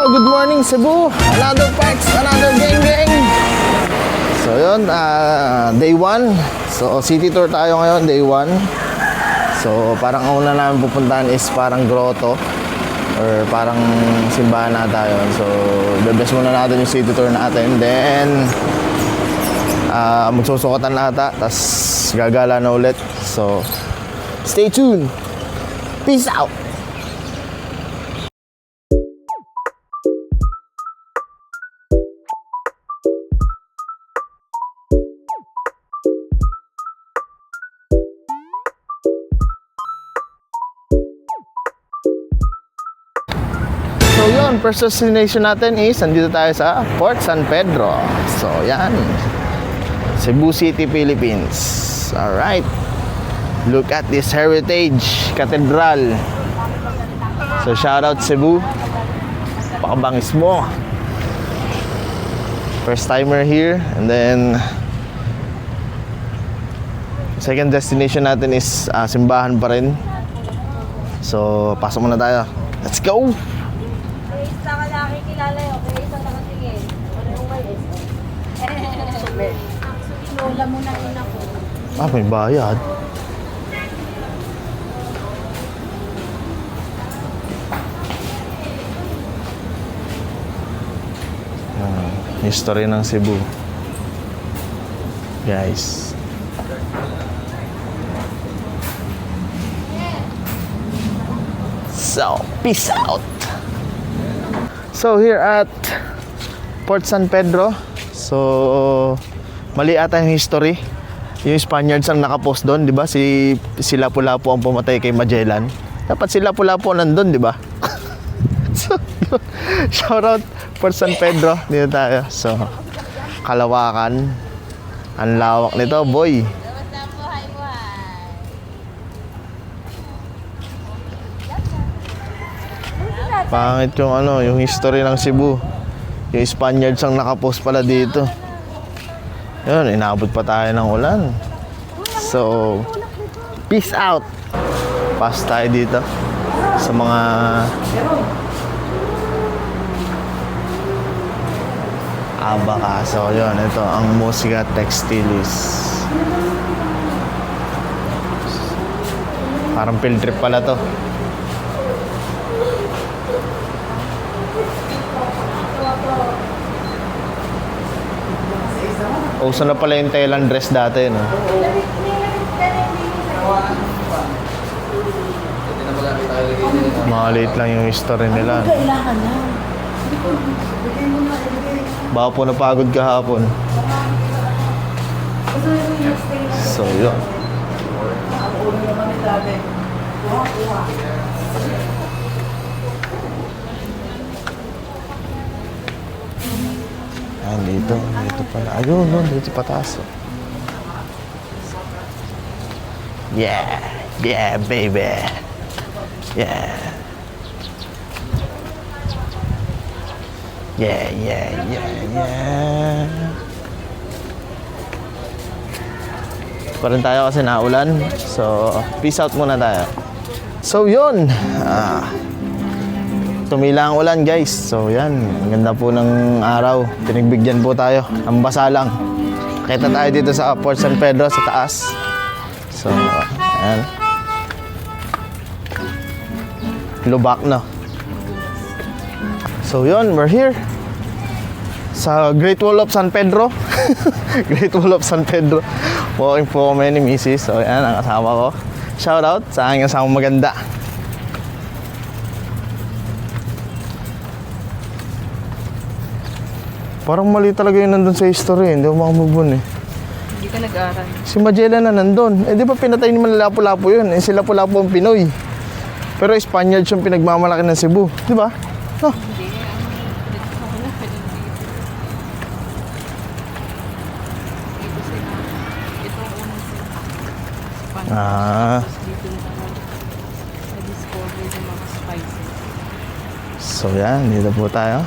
Good morning Cebu. Another packs, another gang. So yun, day 1. So city tour tayo ngayon, day 1. So parang ang una namin pupuntahan is parang grotto or parang simbahan na tayo. So bebes muna natin yung city tour natin. Then magsusukatan na ata, tas gagala na ulit. So stay tuned. Peace out. So yun, first destination natin is nandito tayo sa Port San Pedro. So yan, Cebu City, Philippines. Alright, look at this heritage cathedral. So shout out Cebu, pakabangis mo. First timer here. And then second destination natin is simbahan pa rin. So pasok muna tayo, let's go. Isa ka lang kilala yun, kaya isa nakatingin. Ano yung malis? Actually, lola mo na yun ako. May bayad. History ng Cebu, guys. So, peace out. So here at Port San Pedro, so mali ata yung history. Yung Spaniards ang nakapost doon, di ba? Si Lapu-Lapu ang pumatay kay Magellan. Dapat si Lapu-Lapu nandun, di ba? So, shout out Port San Pedro, dito tayo. So, Kalawakan. Ang lawak nito, boy. Pangit yung yung history ng Cebu. Yung Spaniards ang nakapost pala dito. Yun, inabot pa tayo ng ulan. So, peace out. Pass tayo dito sa mga Abaca. So, yun, ito ang Musika Textilis. Parang field trip pala to. Uso na pala yung Thailand dress dati, no? Maliit lang yung history nila. Baka po napagod kahapon. So, yun. Dito pala. Ayun, no, dito pataas. Yeah, baby. Yeah. Pa rin tayo kasi naulan. So, peace out muna tayo. So, yun. Tumila ang ulan, guys. So yan, ang ganda po ng araw. Pinagbigyan po tayo. Ang basa lang. Kita tayo dito sa Port San Pedro sa taas. So, ayan. Lubak na. So yun, we're here sa Great Wall of San Pedro. Great Wall of San Pedro. Walking po kami ni Mrs. So yan, ang kasama ko. Shout out sa aking kasama maganda. Parang mali talaga yun nandun sa history. Hindi ko makamubun eh. Hindi ka nag-aaral. Si Magellan na nandun. Di ba pinatay ni Lapu-Lapu yun? Si Lapu-Lapu ang Pinoy. Pero Spaniards yung pinagmamalaki ng Cebu. Di ba? No? Hindi. Ito ang unang dito na-discover yung mga spices. So yan, dito po tayo.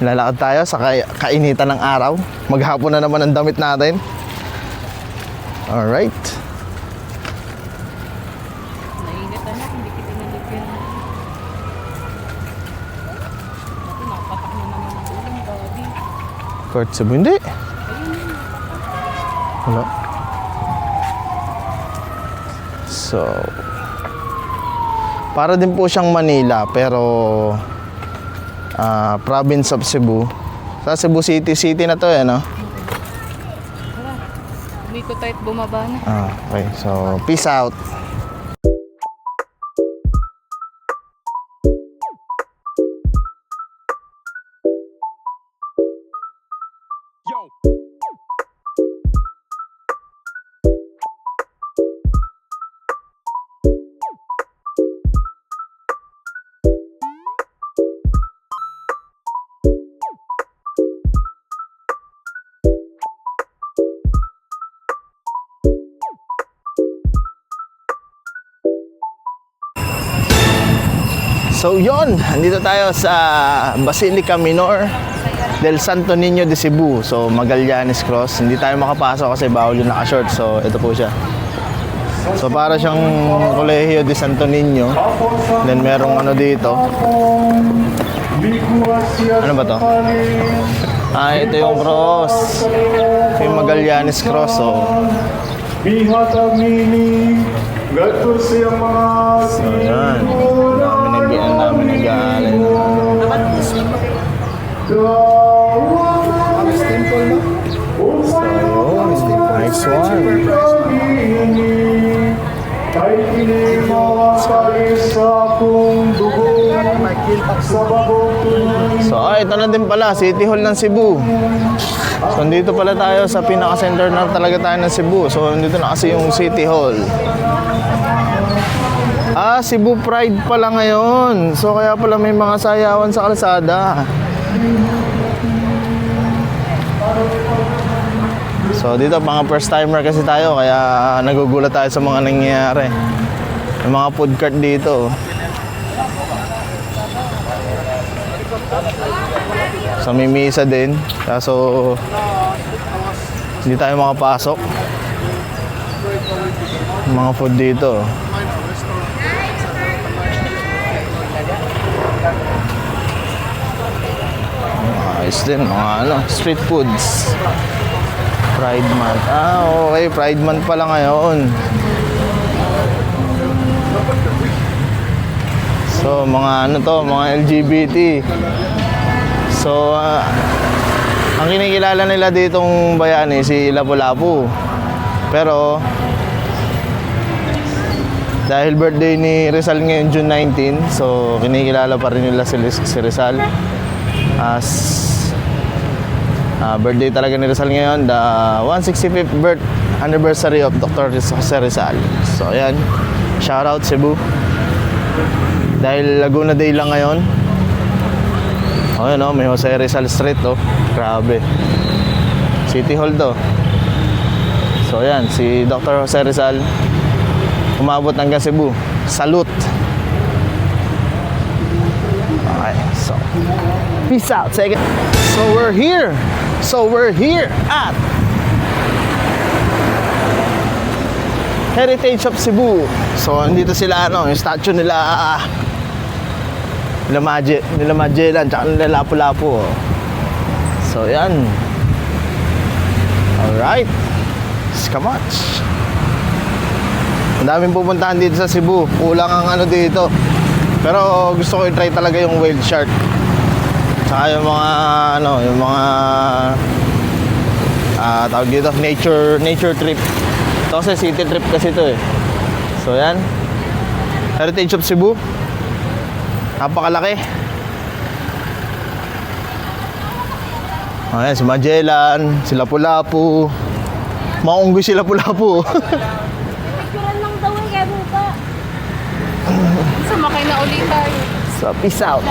Lalakad tayo sa kainitan ng araw. Maghapon na naman ang damit natin. Alright. Nainit na, hindi kita nalipin. Port Cebu. Hindi. Wala. So, para din po siyang Manila, pero province of Cebu. Sa Cebu City, city na to eh, no? Dito tayo bumaba na. Okay, so peace out. So yon, andito tayo sa Basilica Minor del Santo Niño de Cebu. So Magallanes Cross. Hindi tayo makapasok kasi bawal yung naka-short. So ito po siya. So para siyang Colegio de Santo Niño. Then merong ano dito. Ano ba to? Ito yung cross. Yung Magallanes Cross. So so yan. Ang dami nag-aalay na. Nice one. So, ito na din pala, City Hall ng Cebu. So, dito pala tayo sa pinaka-center na talaga tayo ng Cebu. So, dito na kasi yung City Hall. Cebu Pride pala ngayon. So, kaya pala may mga sayawan sa kalsada. So, dito mga first timer kasi tayo. Kaya nagugulat tayo sa mga nangyayari. Yung mga food cart dito. So, may misa din. Kaso, hindi tayo makapasok. Mga food dito. Ayos din, mga ano, street foods. Pride Month. Okay, Pride Month pala ngayon. So, mga ano to, mga LGBT. So, ang kinikilala nila ditong bayani si Lapu-Lapu. Pero dahil birthday ni Rizal ngayon June 19, so kinikilala pa rin nila si Rizal as birthday talaga ni Rizal ngayon, the 165th birth anniversary of Dr. Jose Rizal. So ayan, shout out Cebu. Dahil Laguna Day lang ngayon. Ayan, may Jose Rizal Street, grabe. City Hall to. So ayan, si Dr. Jose Rizal umabot hanggang Cebu. Salute. Okay, so peace out. Second. So we're here at Heritage of Cebu. So andito sila, yung statue nila nila Magellan tsaka nila Lapu-Lapu. So yan. Alright, come on. Ang daming pupuntahan dito sa Cebu. Kulang ang ano dito. Pero gusto ko i-try talaga yung whale shark. Tsaka yung mga yung mga tawag dito, nature trip. Ito kasi city trip kasi ito eh. So yan. Heritage of Cebu. Napakalaki. Ayan, si Magellan, si Lapu-Lapu. Maunggoy si Lapu-Lapu. Picturean lang daw eh, kaya buka. Sumakay na ulit tayo. So, peace out.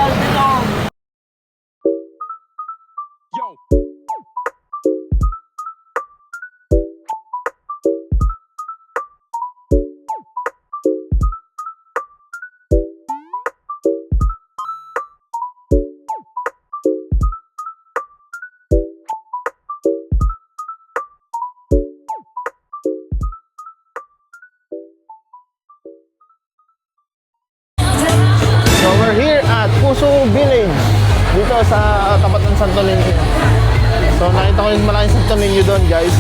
So we're here at Puso Village dito sa tapat ng Santo Niño. So nakita ko yung malaking Santo Niño doon, guys.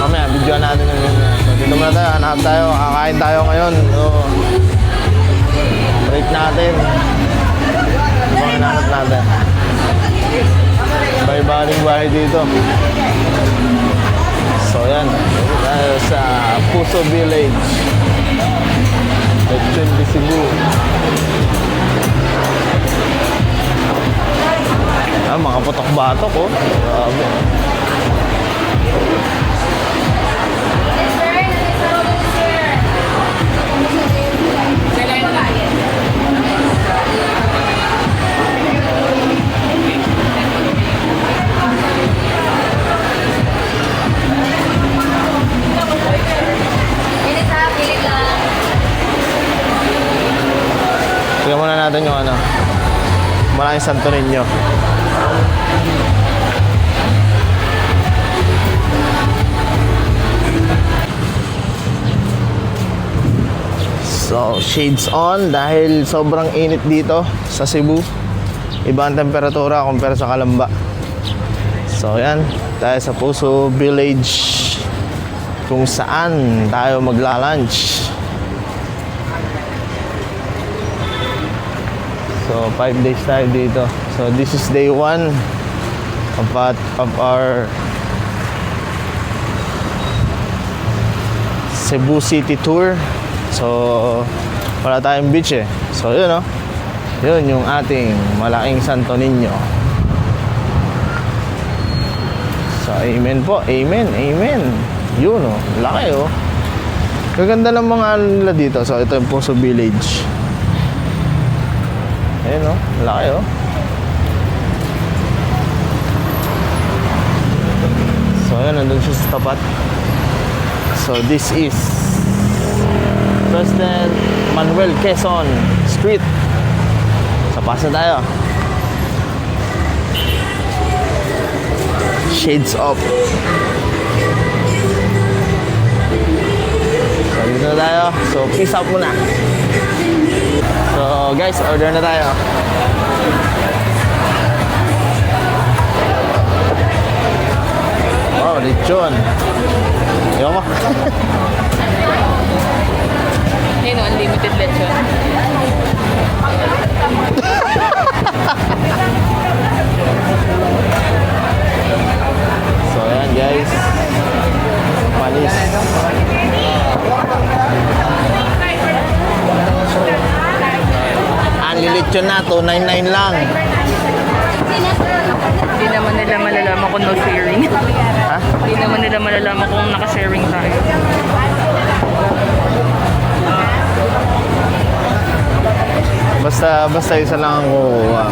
Mamaya, videoan natin yun. So dito muna tayo, hanap tayo, kakain tayo ngayon. So, break natin. Ibang hanap natin. Bye-bye bahay dito. So yan, dito tayo sa Puso Village. Lechon de Cebu. Ah, mga putok-batok oh. Grabe. Tingnan muna natin yung ano, malaking Santo Niño. So, shades on dahil sobrang init dito sa Cebu. Iba ang temperatura kumpara sa Calamba. So, yan. Tayo sa Puso Village kung saan tayo magla-lunch. So, 5 days tayo dito. So, this is day 1 of our Cebu City tour. So, wala tayong beach eh. So, yun oh. Yun yung ating malaking Santo Niño. So, amen po. Amen. Amen. Yun oh. Laki oh. Gaganda ng mga ano nila dito. So, ito yung Puso Village. Ayun oh. Laki oh. So, ayan. Nandun siya sa tapat. So, this is President Manuel Quezon Street. So, pasa tayo. Shades up. So, dito na tayo. So, peace out muna. So, guys, order na tayo. Oh, lechon. Ayaw mo. Ayun o, unlimited lechon. So, ayan guys. Panis. Anli lechon na, 299 lang. Hindi naman nila malalaman kung no sharing. Ha? Hindi naman nila malalaman kung naka-sharing tayo. Basta isa lang ang kukuha.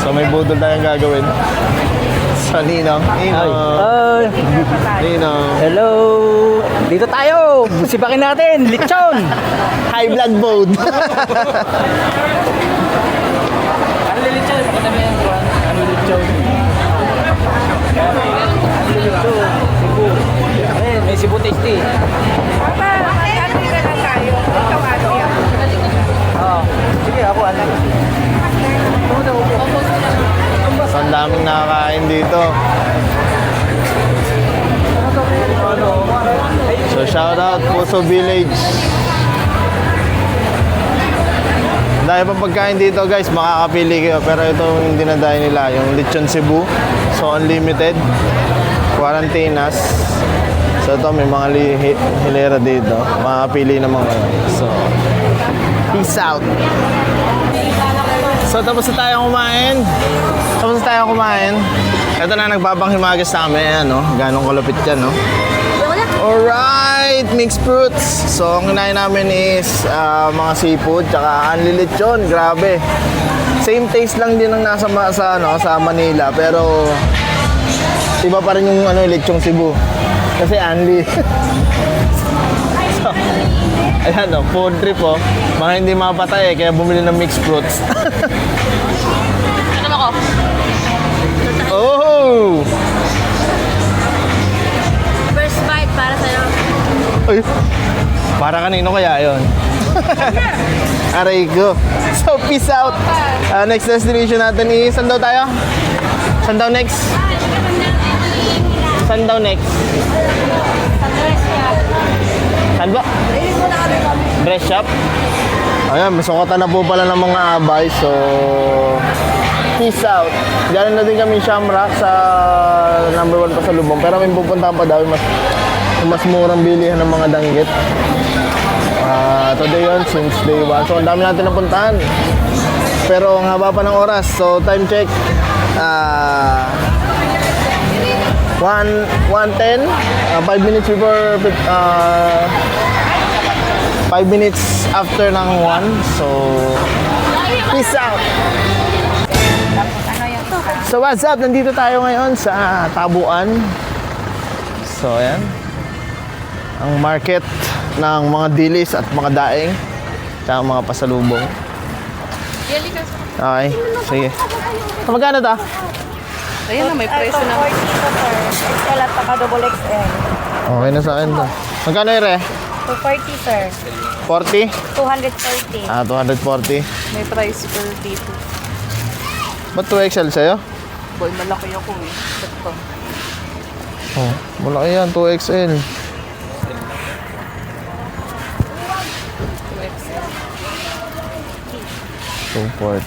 So may budol tayong gagawin. So Ninong. Ninong. Hello! Dito tayo! Sipakin natin! Lechon! High blood mode. Ano lechon? Ano yan? Ano lechon? Ano lechon? Cebu. Ayun, may Cebu tasty. Oo. Sige, ako ano. So ang daming nakakain dito. So shout out Puso Village. Dahil pa pagkain dito guys, makakapili kayo. Pero ito yung dinadayo nila, yung Lechon Cebu. So unlimited. Quarantinas. So ito may mga hilera dito. Makakapili naman kayo. So peace out. So tapos na tayong kumain. Ito na nagbabang himagas sa amin. Ano? Ganong kalupit yan, no? Alright, mixed fruits. So, ang kinain namin is mga seafood, tsaka unli lechon. Grabe. Same taste lang din ang nasa sa Manila, pero iba pa rin yung lechong Cebu. Kasi unli. So, ayan o, food trip o. Mga hindi mapatay kaya bumili ng mixed fruits. Ano ako? Oh! First bite para sa'yo. Ay, para kanino kaya yon? Aray ko. So, peace out. Next destination natin is, saan daw tayo? Saan daw next? Saan daw next? Saan ba? Dress shop? Ayan, masukatan na po pala ng mga abay. So, peace out. Galing na din kami Shamrock sa number 1 pa sa Lubong. Pero may pupuntahan pa daw. Mas murang bilihan ng mga danggit. Today yun, since day 1. So, ang dami natin napuntahan. Pero ang haba pa ng oras. So, time check. 1:10. 5 minutes before 5 minutes after ng 1. So, peace out. So, what's up? Nandito tayo ngayon sa Tabuan. So, ayan. Ang market ng mga dilis at mga daing. Tsaka mga pasalubong. Okay, sige. So, magkano to? Ayun na, may presyo na. 40 to, sir. XL at saka double XL. Okay na sa akin to. Magkano yun, re? 240, sir. 40? 240. 240. May price per dito. Ba't 2XL sa'yo? Boy, malaki ako eh. Ito. Oh, malaki yan, 2XL. 240.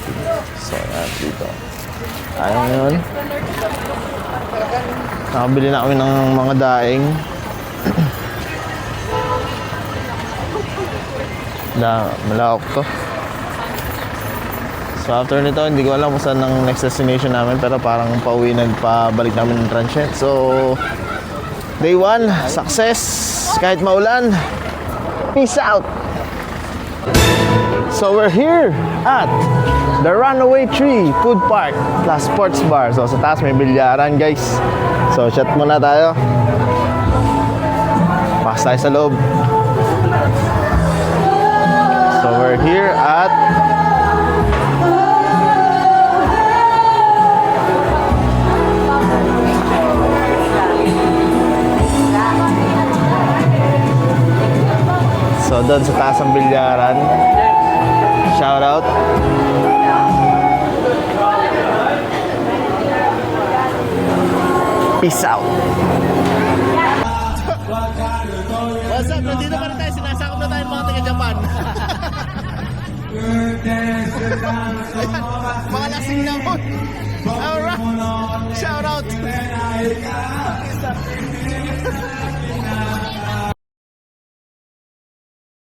So, yan, dito. Ayaw yun. Nakabili na kami ng mga daing. Malawak to. So, after nito, hindi ko alam kung saan ang next destination namin. Pero parang pauwi, nagpabalik namin ng transient. So, day 1, success. Kahit maulan. Peace out. So we're here at the Runaway Tree Food Park plus Sports Bar. So sa taas may bilyaran, guys. So shot muna tayo. Pas tayo sa loob. So we're here at So doon sa taas ng bilyaran. Shout out. Peace out. What's up? Nandito pa rin tayo. Sinasakop na tayo ng mga taga-Japan. Mga lasing na mo. Alright. Shout out.